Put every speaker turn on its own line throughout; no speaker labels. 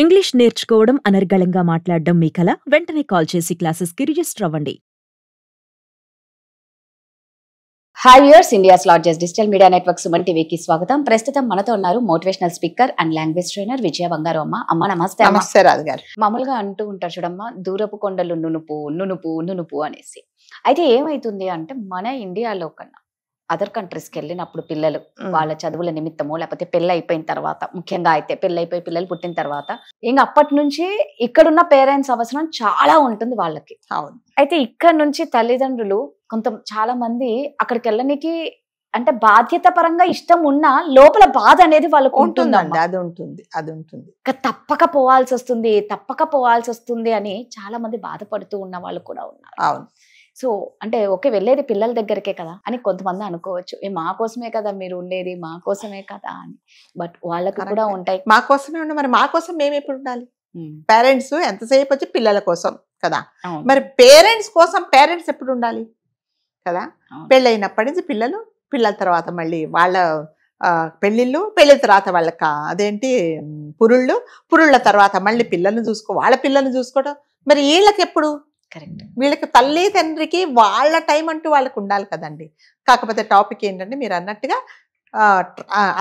English నేర్చుకోవడం, అనర్గళంగా మాట్లాడడం మీ కల? వెంటనే కాల్ చేసి క్లాసెస్‌కి రిజిస్టర్ అవ్వండి.
Hi viewers, India's largest digital media network Suman టీవీకి స్వాగతం. ప్రస్తుతం మనతో ఉన్నారు motivational speaker and language trainer Vijaya Bangaru Amma. అమ్మ నమస్తే.
నమస్తే రాజు గారు.
మామూలుగా అంటూ ఉంటారు చూడమ్మా, దూరపు కొండలు నునుపు నునుపు నునుపు అనేసి. అయితే ఏమైతుంది అంటే, మన ఇండియాలో కన్నా అదర్ కంట్రీస్కి వెళ్ళినప్పుడు పిల్లలు వాళ్ళ చదువుల నిమిత్తమో లేకపోతే పెళ్ళి అయిపోయిన తర్వాత, ముఖ్యంగా అయితే పెళ్ళి అయిపోయి పిల్లలు పుట్టిన తర్వాత ఇంకా అప్పటి నుంచి ఇక్కడున్న పేరెంట్స్ అవసరం చాలా ఉంటుంది వాళ్ళకి.
అవును.
అయితే ఇక్కడ నుంచి తల్లిదండ్రులు చాలా మంది అక్కడికి వెళ్ళడానికి అంటే బాధ్యత పరంగా ఇష్టం ఉన్నా లోపల బాధ అనేది వాళ్ళకు
ఉంటుందండి. అది ఉంటుంది.
తప్పక పోవాల్సి వస్తుంది అని చాలా మంది బాధపడుతూ ఉన్న వాళ్ళు కూడా ఉన్నారు.
అవును.
సో అంటే ఓకే, వెళ్ళేది పిల్లల దగ్గరికే కదా అని కొంతమంది అనుకోవచ్చు, మా కోసమే కదా మీరు ఉండేది, మా కోసమే కదా అని. బట్ వాళ్ళకి కూడా ఉంటాయి.
మా కోసమే ఉండే, మరి మా కోసం మేము ఎప్పుడు ఉండాలి? పేరెంట్స్ ఎంతసేపు వచ్చి పిల్లల కోసం కదా. మరి పేరెంట్స్ కోసం పేరెంట్స్ ఎప్పుడు ఉండాలి కదా. పెళ్ళైనప్పటి నుంచి పిల్లల తర్వాత మళ్ళీ వాళ్ళ పెళ్ళిళ్ళు, పెళ్ళిన తర్వాత వాళ్ళకి అదేంటి పురుళ్ళ తర్వాత మళ్ళీ వాళ్ళ పిల్లల్ని చూసుకోవడం. మరి వీళ్ళకి ఎప్పుడు?
కరెక్ట్.
వీళ్ళకి తల్లి తండ్రికి వాళ్ళ టైం అంటూ వాళ్ళకి ఉండాలి కదండి. కాకపోతే టాపిక్ ఏంటంటే, మీరు అన్నట్టుగా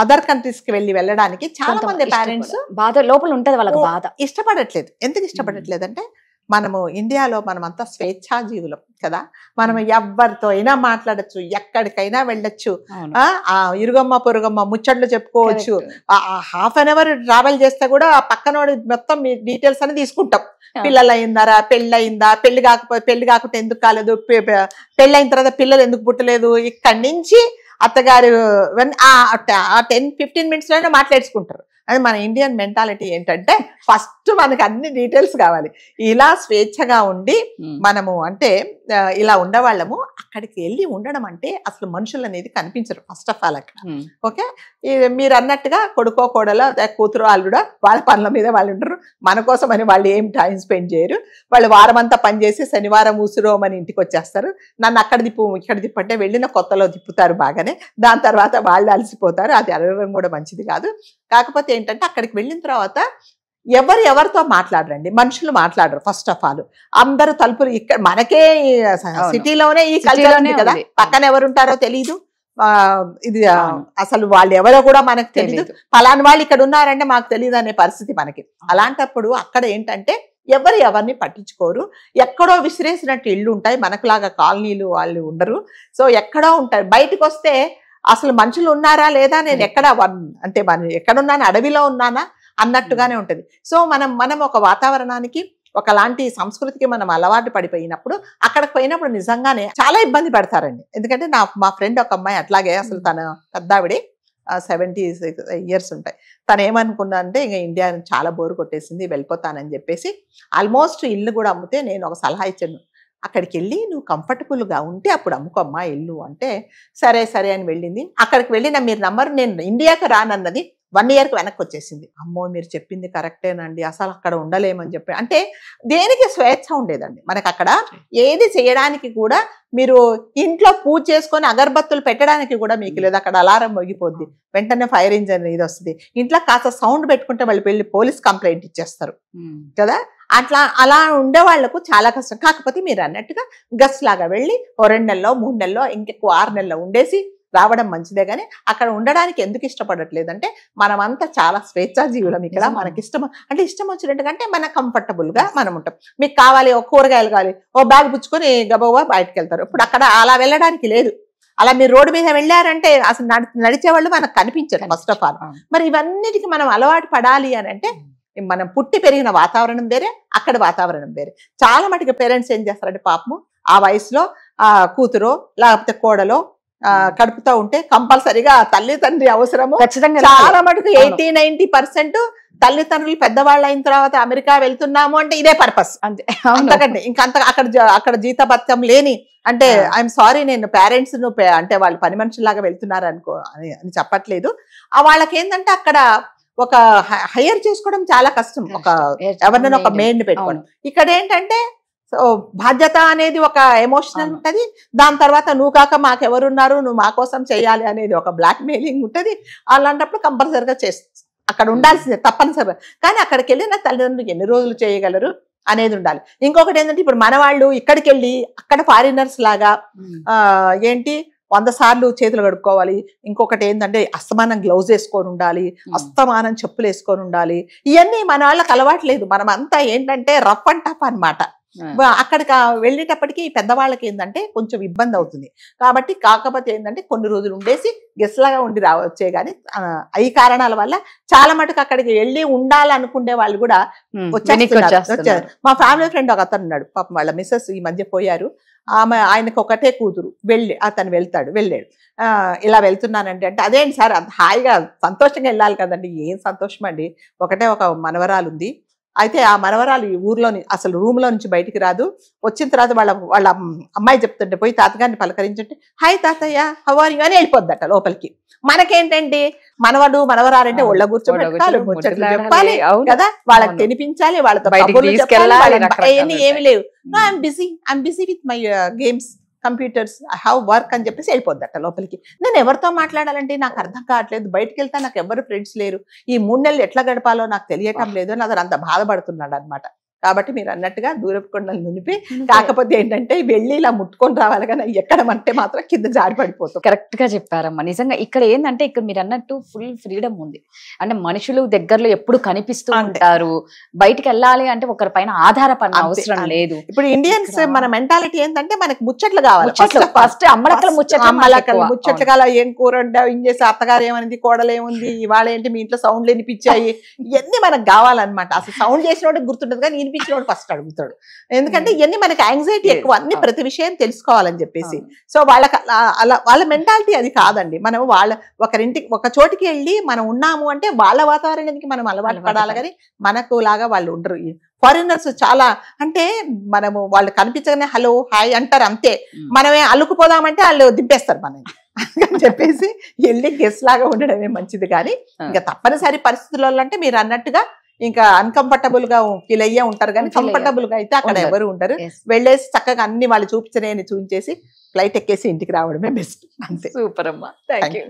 అదర్ కంట్రీస్ కి వెళ్ళడానికి చాలా మంది పేరెంట్స్
బాధ లోపల ఉంటది, వాళ్ళకి బాధ.
ఇష్టపడట్లేదు. ఎందుకు ఇష్టపడట్లేదు అంటే, మనము ఇండియాలో మనమంతా స్వేచ్ఛాజీవులం కదా. మనం ఎవరితో అయినా మాట్లాడచ్చు, ఎక్కడికైనా వెళ్ళొచ్చు, ఇరుగమ్మ పొరుగమ్మ ముచ్చట్లు చెప్పుకోవచ్చు. హాఫ్ అన్ అవర్ ట్రావెల్ చేస్తే కూడా ఆ పక్కనోడి మొత్తం మీ డీటెయిల్స్ అని తీసుకుంటాం. పిల్లలు అయిందారా, పెళ్ళయిందా, పెళ్లి కాకపోతే ఎందుకు కాలేదు, పెళ్ళైన తర్వాత పిల్లలు ఎందుకు పుట్టలేదు, ఇక్కడి నుంచి అత్తగారు 10-15 minutes లోనే మాట్లాడుకుంటారు. అది మన ఇండియన్ మెంటాలిటీ ఏంటంటే, ఫస్ట్ మనకి అన్ని డీటెయిల్స్ కావాలి. ఇలా స్వేచ్ఛగా ఉండి మనము అంటే ఇలా ఉండేవాళ్ళము. అక్కడికి వెళ్ళి ఉండడం అంటే అసలు మనుషులు అనేది కనిపించరు ఫస్ట్ ఆఫ్ ఆల్ అక్కడ. ఓకే, మీరు అన్నట్టుగా కొడుకో కోడలో కూతురు అల్లుడా వాళ్ళ పనుల మీద వాళ్ళు ఉంటారు. మన కోసం అని వాళ్ళు ఏం టైం స్పెండ్ చేయరు. వాళ్ళు వారం అంతా పనిచేసి శనివారం ఊసురోమని ఇంటికి వచ్చేస్తారు. నన్ను అక్కడ ఇక్కడ తిప్పంటే వెళ్ళిన కొత్తలో తిప్పుతారు బాగానే. దాని తర్వాత వాళ్ళు అలసిపోతారు. అది అడగడం కూడా మంచిది కాదు. కాకపోతే ఏంటంటే, అక్కడికి వెళ్ళిన తర్వాత ఎవరితో మాట్లాడరండి, మనుషులు మాట్లాడరు. ఫస్ట్ ఆఫ్ ఆల్ అందరూ తలుపులు ఇక్కడ మనకే సిటీలోనే ఈ కల్చర్ ఉంది కదా, పక్కన ఎవరుంటారో తెలీదు. ఇది అసలు వాళ్ళు ఎవరో కూడా మనకు తెలీదు. ఫలాని వాళ్ళు ఇక్కడ ఉన్నారంటే మాకు తెలియదు అనే పరిస్థితి మనకి. అలాంటప్పుడు అక్కడ ఏంటంటే ఎవరిని పట్టించుకోరు. ఎక్కడో విసిరేసినట్టు ఇళ్ళు ఉంటాయి, మనకులాగా కాలనీలు వాళ్ళు ఉండరు. సో ఎక్కడో ఉంటారు. బయటకు వస్తే అసలు మనుషులు ఉన్నారా లేదా, నేను అంటే ఎక్కడున్నాను, అడవిలో ఉన్నానా అన్నట్టుగానే ఉంటుంది. సో మనం ఒక వాతావరణానికి, ఒకలాంటి సంస్కృతికి మనం అలవాటు పడిపోయినప్పుడు అక్కడికి పోయినప్పుడు నిజంగానే చాలా ఇబ్బంది పడతారండి. ఎందుకంటే మా ఫ్రెండ్ ఒక అమ్మాయి అట్లాగే, అసలు తన పెద్దావిడే 76 years ఉంటాయి. తను ఏమనుకున్నా అంటే, ఇంకా ఇండియా చాలా బోరు కొట్టేసింది, వెళ్ళిపోతానని చెప్పేసి ఆల్మోస్ట్ ఇల్లు కూడా అమ్మితే నేను ఒక సలహా ఇచ్చాను, అక్కడికి వెళ్ళి నువ్వు కంఫర్టబుల్గా ఉంటే అప్పుడు అమ్ముకోమ్మా ఇల్లు అంటే, సరే అని వెళ్ళింది. అక్కడికి వెళ్ళిన మీరు నమ్మరు, నేను ఇండియాకి రానన్నది 1 yearకి వెనక్కి వచ్చేసింది. అమ్మో మీరు చెప్పింది కరెక్టేనండి, అసలు అక్కడ ఉండలేమని చెప్పి. అంటే దేనికి స్వేచ్ఛ ఉండేదండి మనకు అక్కడ. ఏది చేయడానికి కూడా, మీరు ఇంట్లో పూజ చేసుకొని అగరబత్తులు పెట్టడానికి కూడా మీకు లేదు. అక్కడ అలారం మోగిపోద్ది, వెంటనే ఫైర్ ఇంజన్ ఇది వస్తుంది. ఇంట్లో కాస్త సౌండ్ పెట్టుకుంటే వాళ్ళు వెళ్ళి పోలీస్ కంప్లైంట్ ఇచ్చేస్తారు కదా. అలా ఉండే వాళ్లకు చాలా కష్టం. కాకపోతే మీరు అన్నట్టుగా గస్ట్ లాగా వెళ్ళి 2 నెలలో 3 నెలలో ఇంకెక్కువ 6 నెలలో ఉండేసి రావడం మంచిదే. కానీ అక్కడ ఉండడానికి ఎందుకు ఇష్టపడట్లేదు అంటే, మనమంతా చాలా స్వేచ్ఛాజీవులం ఇక్కడ. మనకి ఇష్టం వచ్చినట్టుగా అంటే మన కంఫర్టబుల్ గా మనం ఉంటాం. మీకు కావాలి ఓ కూరగాయలు కావాలి, ఓ బ్యాగ్ పుచ్చుకొని గబగబా బయటకు వెళ్తారు. ఇప్పుడు అక్కడ అలా వెళ్ళడానికి లేదు. అలా మీరు రోడ్డు మీద వెళ్ళారంటే అసలు నడిచేవాళ్ళు మనకు కనిపించరు ఫస్ట్ ఆఫ్ ఆల్. మరి ఇవన్నిటికీ మనం అలవాటు పడాలి అని అంటే, మనం పుట్టి పెరిగిన వాతావరణం వేరే, అక్కడ వాతావరణం వేరే. చాలా మటుకు పేరెంట్స్ ఏం చేస్తారంటే, పాపము ఆ వయసులో కూతురో లేకపోతే కోడలో కడుపుతూ ఉంటే కంపల్సరీగా తల్లిదండ్రి అవసరము. చాలా మటుకు 80-90% తల్లిదండ్రులు పెద్దవాళ్ళు అయిన తర్వాత అమెరికా వెళ్తున్నాము అంటే ఇదే పర్పస్ అంతే. అంతకంటే అక్కడ జీతభత్యం లేని అంటే ఐఎమ్ సారీ, నేను పేరెంట్స్ అంటే వాళ్ళు పని మనుషుల్లాగా వెళ్తున్నారు అని చెప్పట్లేదు. వాళ్ళకి ఏంటంటే అక్కడ ఒక హైర్ చేసుకోవడం చాలా కష్టం, ఎవరినైనా ఒక మెయిన్ పెట్టుకోవడం. ఇక్కడ ఏంటంటే సో బాధ్యత అనేది ఒక ఎమోషనల్ ఉంటది. దాని తర్వాత నువ్వు కాక మాకెవరున్నారు, నువ్వు మా కోసం చేయాలి అనేది ఒక బ్లాక్ మెయిలింగ్ ఉంటది. అలాంటప్పుడు కంపల్సరిగా అక్కడ ఉండాల్సిందే తప్పనిసరి. కానీ అక్కడికి వెళ్ళిన తల్లిదండ్రులు ఎన్ని రోజులు చేయగలరు అనేది ఉండాలి. ఇంకొకటి ఏంటంటే ఇప్పుడు మన వాళ్ళు ఇక్కడికి వెళ్ళి అక్కడ ఫారినర్స్ లాగా ఏంటి 100 సార్లు చేతులు కడుక్కోవాలి. ఇంకొకటి ఏంటంటే అస్తమానం గ్లౌజ్ వేసుకొని ఉండాలి, అస్తమానం చెప్పులు వేసుకొని ఉండాలి. ఇవన్నీ మన వాళ్ళకి అలవాట్లేదు. మనం అంతా ఏంటంటే రఫ్ అండ్ టఫ్ అనమాట. అక్కడికి వెళ్ళేటప్పటికి పెద్దవాళ్ళకి ఏంటంటే కొంచెం ఇబ్బంది అవుతుంది. కాబట్టి కాకపోతే ఏంటంటే కొన్ని రోజులు ఉండేసి గెస్ట్ లాగా ఉండి రావచ్చే గానీ ఈ కారణాల వల్ల చాలా మటుకు అక్కడికి వెళ్ళి ఉండాలనుకునే వాళ్ళు కూడా వచ్చారు. మా ఫ్యామిలీ ఫ్రెండ్ ఒక అతను ఉన్నాడు, పాపం వాళ్ళ మిస్సెస్ ఈ మధ్య పోయారు. ఆయనకు ఒకటే కూతురు, అతను వెళ్ళాడు. ఇలా వెళ్తున్నానండి అంటే అదేంటి సార్ అంత హాయిగా సంతోషంగా వెళ్ళాలి కదండి. ఏం సంతోషం అండి, ఒకటే ఒక మనవరాలు ఉంది. అయితే ఆ మనవరాలు ఈ ఊర్లోని అసలు రూమ్ లో నుంచి బయటికి రాదు. వచ్చిన తర్వాత వాళ్ళ అమ్మాయి చెప్తుంటే పోయి తాతగారిని పలకరించుంటే హాయ్ తాతయ్య హౌ ఆర్ యు అని వెళ్ళిపోద్దట లోపలికి. మనకేంటంటే మనవడు మనవరాలంటే ఒళ్ళ కూర్చోబెట్టాలి, ముచ్చట్లు చెప్పాలి కదా, వాళ్ళకి తినిపించాలి, వాళ్ళతో ఏమి లేవు. I'm busy with my games, computers, I have work అని చెప్పేసి వెళ్ళిపోద్దట లోపలికి. నేను ఎవరితో మాట్లాడాలంటే నాకు అర్థం కావట్లేదు, బయటకు వెళ్తే నాకు ఎవరు ఫ్రెండ్స్ లేరు, ఈ 3 నెలలు ఎట్లా గడపాలో నాకు తెలియటం లేదు అని అతను అంత బాధపడుతున్నాడు అనమాట. కాబట్టి మీరు అన్నట్టుగా దూరపు కొండలు నునిపి, కాకపోతే ఏంటంటే వెళ్ళి ఇలా ముట్టుకొని రావాలి కానీ ఎక్కడమంటే మాత్రం కింద జారి పడిపోతాం.
కరెక్ట్ గా చెప్పారమ్మా. నిజంగా ఇక్కడ ఏంటంటే ఇక్కడ మీరు అన్నట్టు ఫుల్ ఫ్రీడమ్ ఉంది. అంటే మనుషులు దగ్గరలో ఎప్పుడు కనిపిస్తూ ఉంటారు. బయటికి వెళ్ళాలి అంటే ఒకరి పైన ఆధారపడిన అవసరం లేదు.
ఇప్పుడు ఇండియన్స్ మన మెంటాలిటీ ఏంటంటే మనకి ముచ్చట్లు కావాలి.
ఫస్ట్ అమ్మలక్కల
ముచ్చట్లు కావాలి. ఏం కూర వండావు, ఏం చేసి అత్తగారు ఏమనింది, కోడలు ఏముంది, ఇవాళ ఏంటి మీ ఇంట్లో సౌండ్లు వినిపించాయి, ఇవన్నీ మనకు కావాలన్నమాట. అసలు సౌండ్ చేసినోడికి గుర్తుంటది కానీ వినిపించినోడు ఫస్ట్ అడుగుతాడు. ఎందుకంటే ఇవన్నీ మనకి యాంగ్జైటీ ఎక్కువ, అన్ని ప్రతి విషయం తెలుసుకోవాలని చెప్పేసి. సో వాళ్ళకి అలా వాళ్ళ మెంటాలిటీ అది కాదండి. మనం ఒక చోటికి వెళ్ళి మనం ఉన్నాము అంటే వాళ్ళ వాతావరణానికి మనం అలవాటు పడాలి కానీ మనకు లాగా వాళ్ళు ఉండరు. ఫారినర్స్ చాలా అంటే మనము వాళ్ళు కనిపించగానే హలో హాయ్ అంటారు అంతే. మనమే అల్లుకుపోదామంటే వాళ్ళు దింపేస్తారు మనని అని చెప్పేసి వెళ్ళి గెస్ట్ లాగా ఉండడమే మంచిది. కానీ ఇంకా తప్పనిసరి పరిస్థితులలో అంటే మీరు అన్నట్టుగా ఇంకా అన్కంఫర్టబుల్ గా ఫీల్ అయ్యే ఉంటారు కానీ కంఫర్టబుల్ గా అయితే అక్కడ ఎవరు ఉండరు. వెళ్ళేసి చక్కగా అన్ని వాళ్ళు చూపించేసి ఫ్లైట్ ఎక్కేసి ఇంటికి రావడమే బెస్ట్. అంతే.
సూపర్ అమ్మా, థ్యాంక్ యూ.